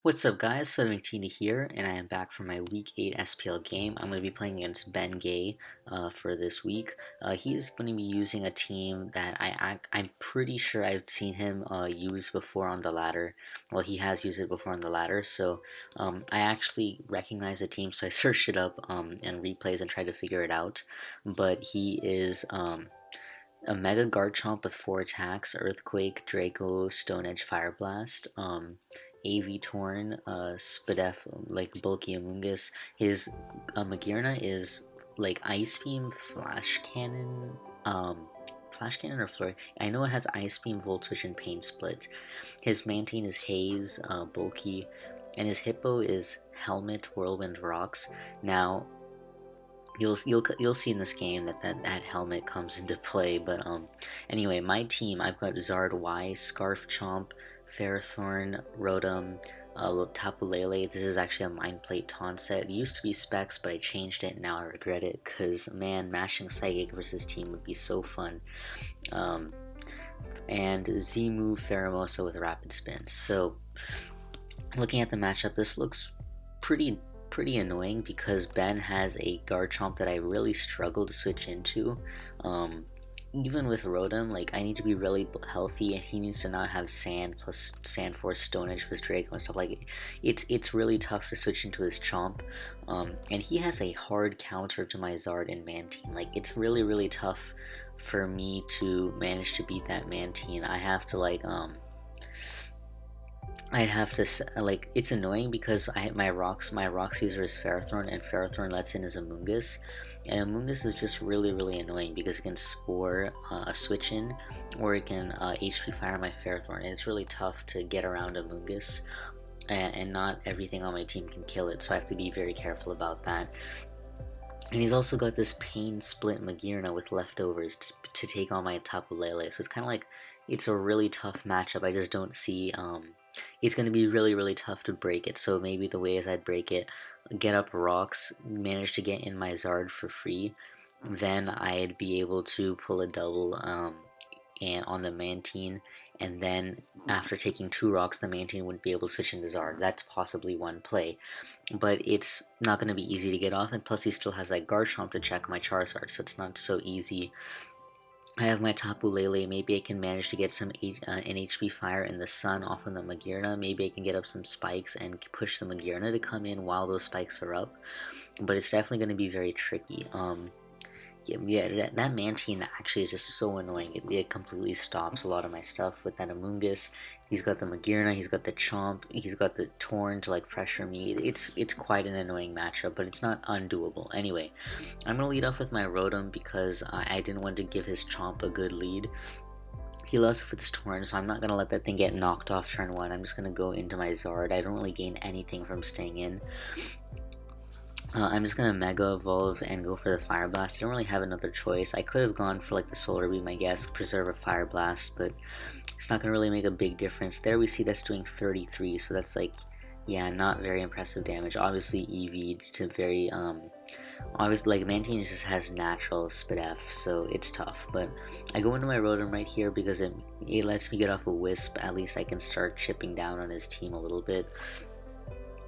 What's up guys, FlamingVictini here, and I am back for my Week 8 SPL game. I'm going to be playing against Ben Gay for this week. He's going to be using a team that I'm pretty sure I've seen him use before on the ladder. Well, he has used it before on the ladder, so I actually recognize the team, so I searched it up and replays and tried to figure it out. But he is a Mega Garchomp with 4 attacks: Earthquake, Draco, Stone Edge, Fire Blast. AV Torn, Spadef, like bulky Amoonguss. His Magearna is like Ice Beam, Flash Cannon or Flurry. I know it has Ice Beam, Volt Switch, and Pain Split. His Mantine is Haze, bulky, and his Hippo is Helmet, Whirlwind, Rocks. Now, you'll see in this game that helmet comes into play. But anyway, my team, I've got Zard Y, Scarf Chomp, Ferrothorn, Rotom, Tapu Lele. This is actually a Mind Plate taunt set. It used to be Specs, but I changed it and now I regret it because, man, mashing Psychic versus team would be so fun. And Z-Move Pheromosa with Rapid Spin. So, looking at the matchup, this looks pretty annoying because Ben has a Garchomp that I really struggle to switch into. Even with Rotom, like, I need to be really healthy, and he needs to not have Sand plus Sand Force, Stone Edge plus Draco and stuff like it. It's really tough to switch into his Chomp, and he has a hard counter to my Zard and Mantine. Like, it's really tough for me to manage to beat that Mantine. I have to it's annoying because my rocks user is Ferrothorn, and Ferrothorn lets in his Amoonguss, and Amoonguss is just really annoying because it can Spore a switch in, or it can HP fire my Ferrothorn, and it's really tough to get around Amoonguss, and not everything on my team can kill it, so I have to be very careful about that. And he's also got this Pain Split Magearna with leftovers to take on my Tapu Lele, so it's kind of like, it's a really tough matchup. I just don't see, it's going to be really tough to break it. So maybe the way is I'd break it, get up rocks, manage to get in my Zard for free, then I'd be able to pull a double and on the Mantine, and then after taking 2 rocks, the Mantine wouldn't be able to switch into Zard. That's possibly one play, but it's not going to be easy to get off, and plus he still has that Garchomp to check my Charizard, so it's not so easy. I have my Tapu Lele. Maybe I can manage to get some NHP Fire in the Sun off of the Magearna. Maybe I can get up some spikes and push the Magearna to come in while those spikes are up. But it's definitely going to be very tricky. Yeah, that Mantine actually is just so annoying. It completely stops a lot of my stuff with that Amoonguss. He's got the Magearna, he's got the Chomp, he's got the Torn to like pressure me. It's quite an annoying matchup, but it's not undoable. Anyway, I'm gonna lead off with my Rotom because I didn't want to give his Chomp a good lead. He loves with his Torn, so I'm not gonna let that thing get knocked off turn 1. I'm just gonna go into my Zard. I don't really gain anything from staying in. I'm just gonna Mega Evolve and go for the Fire Blast. I don't really have another choice. I could have gone for like the Solar Beam, I guess, preserve a Fire Blast, but it's not gonna really make a big difference. There we see that's doing 33, so that's like, yeah, not very impressive damage. Obviously EV'd to very, obviously, like, Mantine just has natural Spadef, so it's tough. But I go into my Rotom right here because it lets me get off a Wisp. At least I can start chipping down on his team a little bit.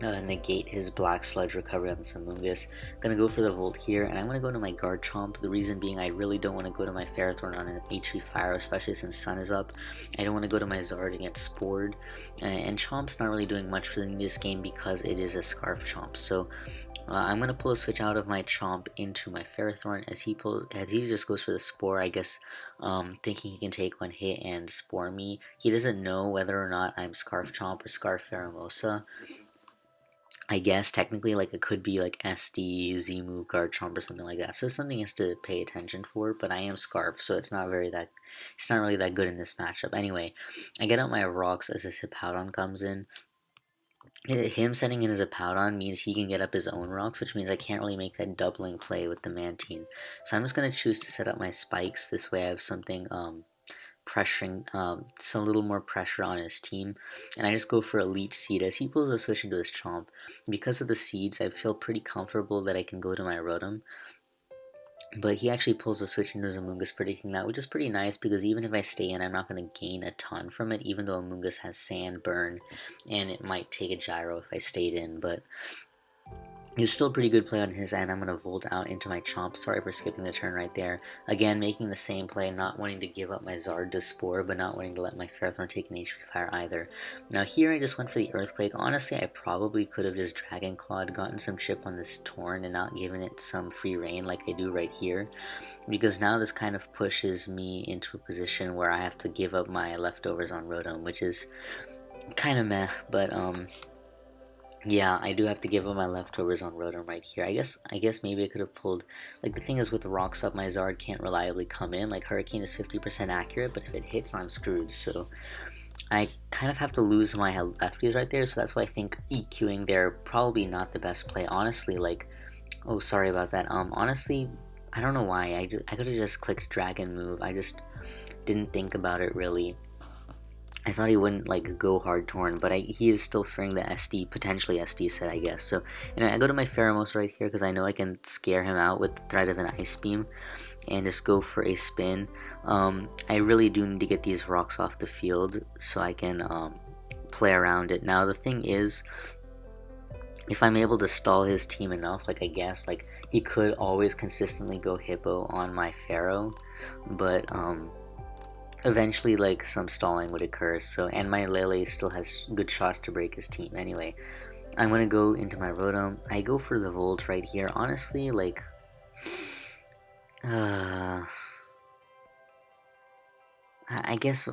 Negate his Black Sludge recovery on some Amoonguss. Gonna go for the Volt here, and I'm gonna go to my Garchomp. The reason being, I really don't want to go to my Ferrothorn on an HP Fire, especially since Sun is up. I don't want to go to my Zard and get Spored. And Chomp's not really doing much for me this game because it is a Scarf Chomp. So I'm gonna pull a switch out of my Chomp into my Ferrothorn as he just goes for the Spore, I guess, thinking he can take one hit and Spore me. He doesn't know whether or not I'm Scarf Chomp or Scarf Pheromosa. I guess technically, like, it could be like SD, Z-Move, Garchomp, or something like that. So it's something he has to pay attention for. But I am Scarf, so it's not really that good in this matchup. Anyway, I get out my rocks as this Hippowdon comes in. Him setting in his Hippowdon means he can get up his own rocks, which means I can't really make that doubling play with the Mantine. So I'm just gonna choose to set up my spikes. This way I have something pressuring, some little more pressure on his team, and I just go for Elite Seed as he pulls a switch into his Chomp. Because of the seeds, I feel pretty comfortable that I can go to my Rotom. But he actually pulls a switch into his Amoonguss, predicting that, which is pretty nice because even if I stay in, I'm not going to gain a ton from it, even though Amoonguss has Sand, Burn, and it might take a Gyro if I stayed in, but it's still a pretty good play on his end. I'm going to Volt out into my Chomp. Sorry for skipping the turn right there. Again, making the same play, not wanting to give up my Zard to Spore, but not wanting to let my Ferrothorn take an HP Fire either. Now here I just went for the Earthquake. Honestly, I probably could have just Dragon Clawed, gotten some chip on this Torn, and not given it some free reign like I do right here. Because now this kind of pushes me into a position where I have to give up my leftovers on Rotom, which is kind of meh, but yeah, I do have to give up my leftovers on Rotom right here. I guess maybe I could have pulled, like, the thing is with the Rocks up, my Zard can't reliably come in. Like, Hurricane is 50% accurate, but if it hits, I'm screwed. So I kind of have to lose my lefties right there. So that's why I think EQing there probably not the best play. Honestly, like, oh, sorry about that. Honestly, I don't know why. I could have just clicked Dragon move. I just didn't think about it really. I thought he wouldn't like go hard Torn, but he is still fearing the SD, potentially SD set, I guess. So anyway, I go to my Pheromos right here because I know I can scare him out with the threat of an Ice Beam and just go for a spin. I really do need to get these rocks off the field so I can play around it. Now the thing is, if I'm able to stall his team enough, like I guess, like he could always consistently go Hippo on my Pharaoh, but eventually like some stalling would occur. So, and my Lele still has good shots to break his team. Anyway, I'm gonna go into my Rotom. I go for the Volt right here. Honestly, like I guess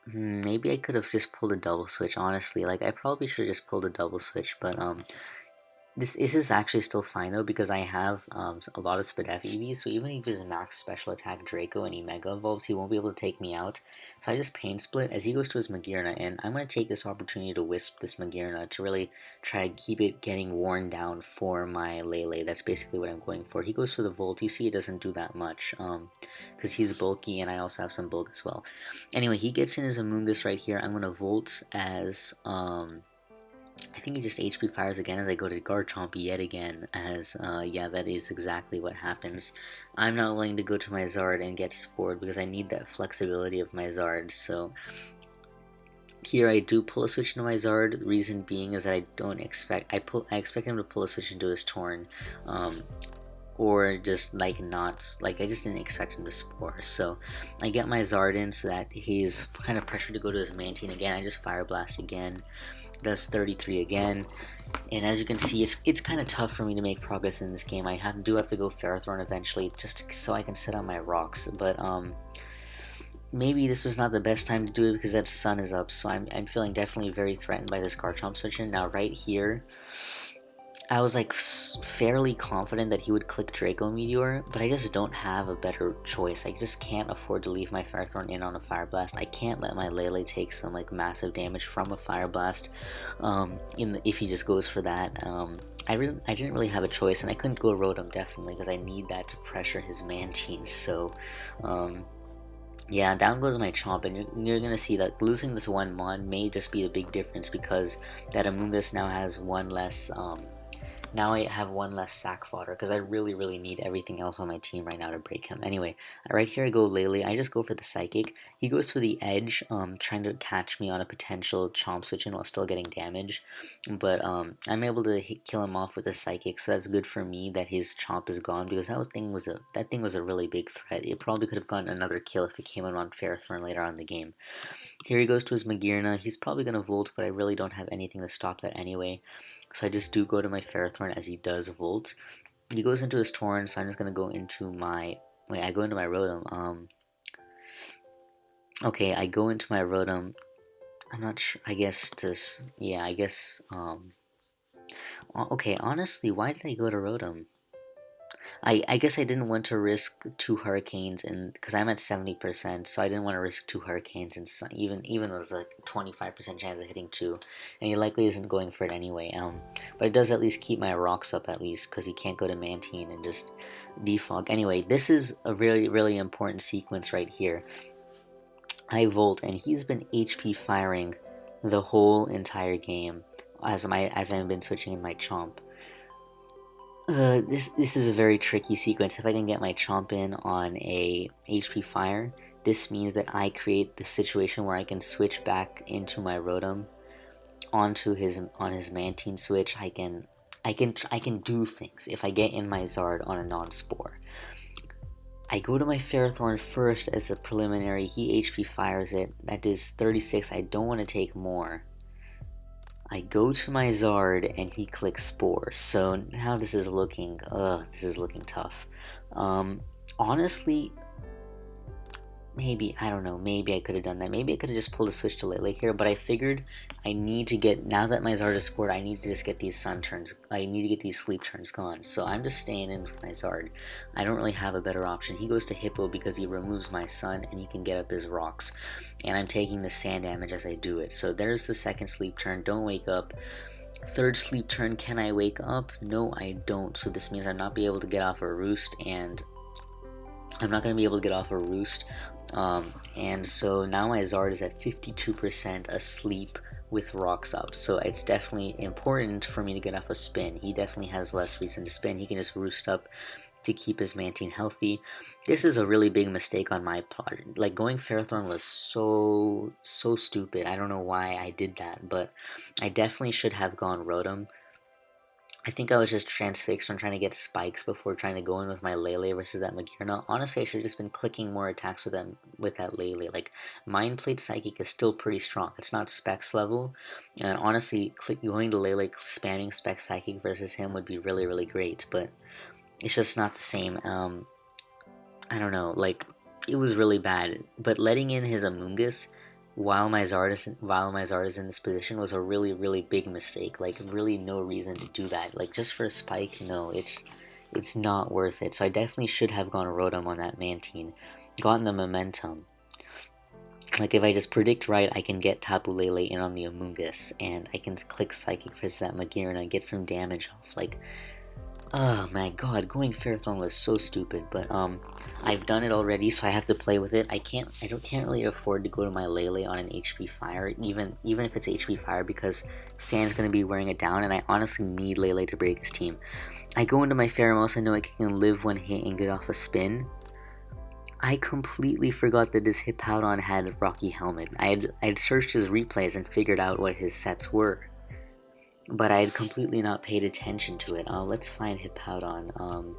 maybe I could have just pulled a double switch. Honestly, like I probably should have just pulled a double switch, but this is actually still fine though because I have a lot of Spadef EVs, so even if he's max special attack Draco and he Mega Evolves, he won't be able to take me out. So I just Pain Split as he goes to his Magearna, and I'm going to take this opportunity to Wisp this Magearna to really try to keep it getting worn down for my Lele. That's basically what I'm going for. He goes for the Volt. You see it doesn't do that much because he's bulky and I also have some bulk as well. Anyway, he gets in his Amoonguss right here. I'm going to Volt as I think he just HP fires again as I go to Garchomp yet again, as, yeah, that is exactly what happens. I'm not willing to go to my Zard and get Spored because I need that flexibility of my Zard, so here I do pull a switch into my Zard. The reason being is that I don't expect, I expect him to pull a switch into his Torn, or just like not, like I just didn't expect him to Spore. So I get my Zard in so that he's kind of pressured to go to his Mantine again. I just Fire Blast again. That's 33 again, and as you can see, it's kind of tough for me to make progress in this game. I do have to go Ferrothorn eventually, just so I can set on my rocks, but maybe this was not the best time to do it because that sun is up, so I'm feeling definitely very threatened by this Garchomp switch in. Now right here, I was like fairly confident that he would click Draco Meteor, but I just don't have a better choice. I just can't afford to leave my Firethorn in on a Fire Blast. I can't let my Lele take some like massive damage from a Fire Blast if he just goes for that. I didn't really have a choice, and I couldn't go Rotom definitely because I need that to pressure his Mantine. So yeah, down goes my Chomp, and you're gonna see that losing this one Mon may just be a big difference because that Amoonguss now has one less now I have one less sack fodder because I really need everything else on my team right now to break him. Anyway, right here I go Lele. I just go for the Psychic. He goes for the Edge, trying to catch me on a potential Chomp switch in while still getting damage. But I'm able to kill him off with a Psychic, so that's good for me that his Chomp is gone because that thing was a really big threat. It probably could have gotten another kill if it came in on Ferrothorn later on in the game. Here he goes to his Magearna. He's probably going to Volt, but I really don't have anything to stop that anyway. So I just do go to my Ferrothorn as he does Volt. He goes into his Torn, so I'm just going to go into my... Wait, I go into my Rotom. Okay, I go into my Rotom. I'm not sure. I guess this... Yeah, I guess... Okay, honestly, why did I go to Rotom? I guess I didn't want to risk 2 Hurricanes, and because I'm at 70%, so I didn't want to risk 2 Hurricanes, and even though there's like 25% chance of hitting 2, and he likely isn't going for it anyway. But it does at least keep my rocks up at least, because he can't go to Mantine and just defog. Anyway, this is a really important sequence right here. I Volt, and he's been HP firing the whole entire game as I've been switching in my Chomp. This is a very tricky sequence. If I can get my Chomp in on a HP Fire, this means that I create the situation where I can switch back into my Rotom onto his Mantine switch. I can do things if I get in my Zard on a non-spore. I go to my Ferrothorn first as a preliminary. He HP fires it. That is 36. I don't want to take more. I go to my Zard and he clicks Spore. So now this is looking tough. Honestly, maybe, I don't know, maybe I could have done that. Maybe I could have just pulled a switch to Lele here, but I figured I need to get, now that my Zard is Spored, I need to just get these Sun turns, I need to get these Sleep turns gone. So I'm just staying in with my Zard. I don't really have a better option. He goes to Hippo because he removes my Sun and he can get up his rocks. And I'm taking the sand damage as I do it. So there's the second Sleep turn, don't wake up. Third Sleep turn, can I wake up? No, I don't. So this means I'm not be able to get off a Roost, and I'm not going to be able to get off a Roost. And so now my Zard is at 52% asleep with rocks up, so it's definitely important for me to get off a spin. He definitely has less reason to spin. He can just roost up to keep his Mantine healthy. This is a really big mistake on my part. Like, going Ferrothorn was so stupid. I don't know why I did that, but I definitely should have gone Rotom. I think I was just transfixed on trying to get spikes before trying to go in with my Lele versus that Magearna. Honestly, I should have just been clicking more attacks with that Lele. Like, Mind Plate Psychic is still pretty strong. It's not Specs level. And honestly, going to Lele, spamming Spec Psychic versus him would be really, really great. But it's just not the same. I don't know. Like, it was really bad. But letting in his Amoonguss while my Zard is in this position was a really, really big mistake. Like, really no reason to do that. Like, just for a spike, no, it's not worth it. So I definitely should have gone Rotom on that Mantine, gotten the momentum. Like, if I just predict right, I can get Tapu Lele in on the Amoonguss, and I can click Psychic versus that Magearna and get some damage off. Like, oh my god, going Ferrothorn was so stupid, but I've done it already, so I have to play with it. I can't really afford to go to my Lele on an HP Fire, even if it's HP Fire, because Sand's going to be wearing it down, and I honestly need Lele to break his team. I go into my Pheromosa, I know I can live one hit and get off a spin. I completely forgot that this Hippowdon had Rocky Helmet. I had searched his replays and figured out what his sets were, but I had completely not paid attention to it. Let's find Hippowdon.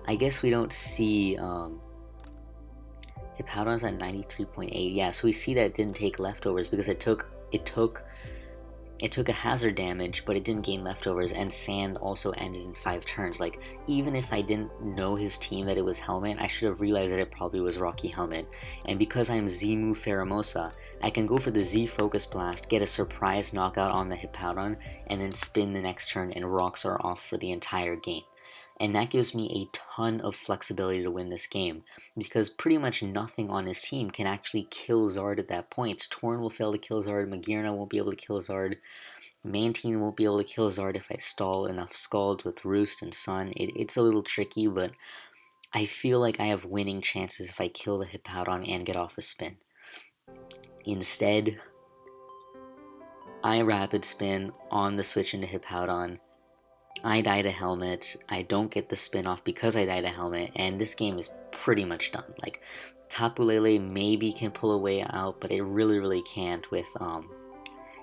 I guess we don't see... Hippowdon's at 93.8. Yeah, so we see that it didn't take leftovers because it took a hazard damage, but it didn't gain leftovers, and Sand also ended in 5 turns. Like, even if I didn't know his team that it was Helmet, I should have realized that it probably was Rocky Helmet. And because I'm Z-Move Pheromosa, I can go for the Z Focus Blast, get a surprise knockout on the Hippowdon, and then spin the next turn, and rocks are off for the entire game. And that gives me a ton of flexibility to win this game, because pretty much nothing on his team can actually kill Zard at that point. Torn will fail to kill Zard, Magearna won't be able to kill Zard, Mantine won't be able to kill Zard if I stall enough Scalds with Roost and Sun. It's a little tricky, but I feel like I have winning chances if I kill the Hippowdon and get off a spin. Instead, I Rapid Spin on the switch into Hippowdon. I die to Helmet, I don't get the spin off because I die to Helmet, and this game is pretty much done. Like, Tapu Lele maybe can pull a way out, but it really, really can't with,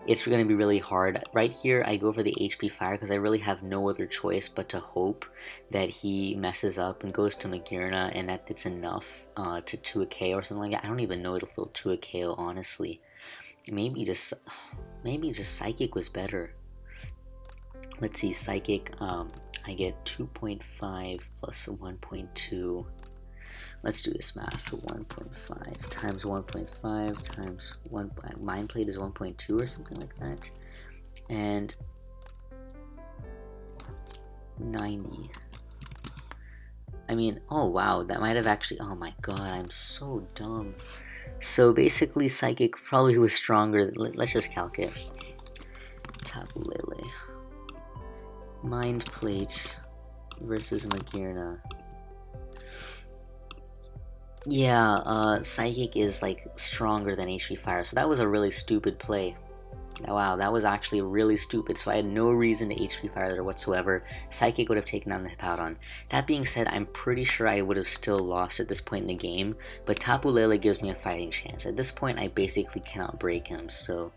it's going to be really hard. Right here, I go for the HP Fire because I really have no other choice but to hope that he messes up and goes to Magearna and that it's enough to a KO or something like that. I don't even know it'll feel to a KO, honestly. Maybe just Psychic was better. Let's see, Psychic, I get 2.5 plus 1.2. Let's do this math. 1.5 times 1.5 times 1. Mind Plate is 1.2 or something like that. And 90. I mean, oh wow, that might have actually, oh my god, I'm so dumb. So basically, Psychic probably was stronger. Let's just calc it. Tapu Lele. Mind Plate versus Magearna. Yeah, Psychic is like stronger than HP Fire, so that was a really stupid play. Wow, that was actually really stupid. So I had no reason to HP Fire there whatsoever. Psychic would have taken down the Hippowdon. That being said, I'm pretty sure I would have still lost at this point in the game, but Tapu Lele gives me a fighting chance. At this point, I basically cannot break him, so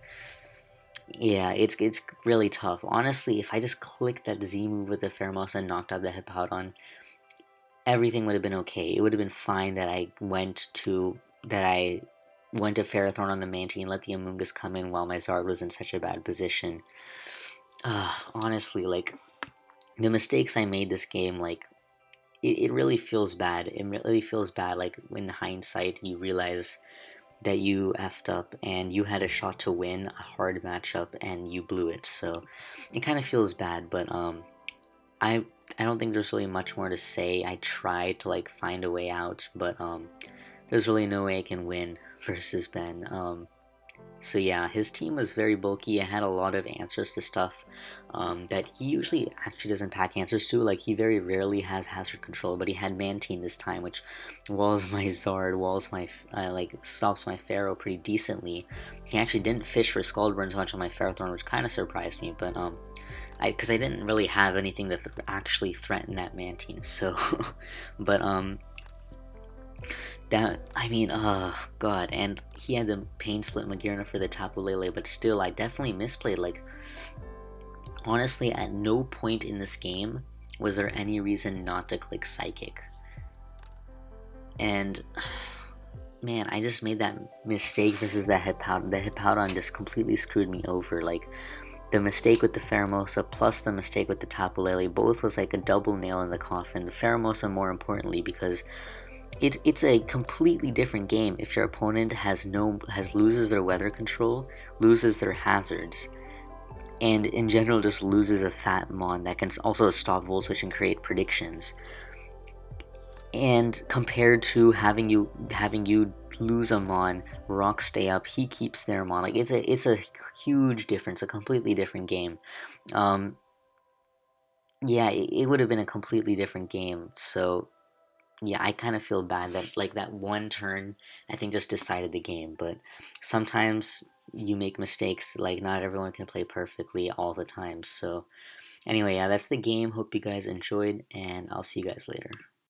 yeah, it's really tough. Honestly, if I just clicked that Z move with the Pheromosa and knocked out the Hippowdon, everything would have been okay. It would have been fine that I went to Ferrothorn on the Mantine, let the Amoonguss come in while my Zard was in such a bad position. Honestly, like, the mistakes I made this game, like, it really feels bad. It really feels bad, like, in hindsight, you realize that you effed up and you had a shot to win a hard matchup and you blew it. So it kind of feels bad, but I I don't think there's really much more to say. I tried to like find a way out, but there's really no way I can win versus Ben. So yeah, his team was very bulky. It had a lot of answers to stuff that he usually actually doesn't pack answers to. Like, he very rarely has hazard control, but he had Mantine this time, which walls my Zard, walls my like stops my Pharaoh pretty decently. He actually didn't fish for Scald Burn so much on my Ferrothorn, which kind of surprised me. But because I didn't really have anything that actually threatened that Mantine. So, but that, I mean, oh god, and he had the Pain Split Magearna for the Tapu Lele, but still, I definitely misplayed. Like, honestly, at no point in this game was there any reason not to click Psychic. And, man, I just made that mistake versus that Hippowdon. The Hippowdon just completely screwed me over. Like, the mistake with the Pheromosa plus the mistake with the Tapu Lele, both was like a double nail in the coffin. The Pheromosa more importantly, because it's a completely different game if your opponent loses their weather control, loses their hazards, and in general just loses a fat mon that can also stop Volt Switch and create predictions. And compared to having you lose a mon, Rock stay up, he keeps their mon. Like, it's a huge difference, a completely different game. Yeah, it would have been a completely different game. So yeah, I kind of feel bad that like that one turn I think just decided the game. But sometimes you make mistakes. Like, not everyone can play perfectly all the time. So anyway, yeah, that's the game. Hope you guys enjoyed, and I'll see you guys later.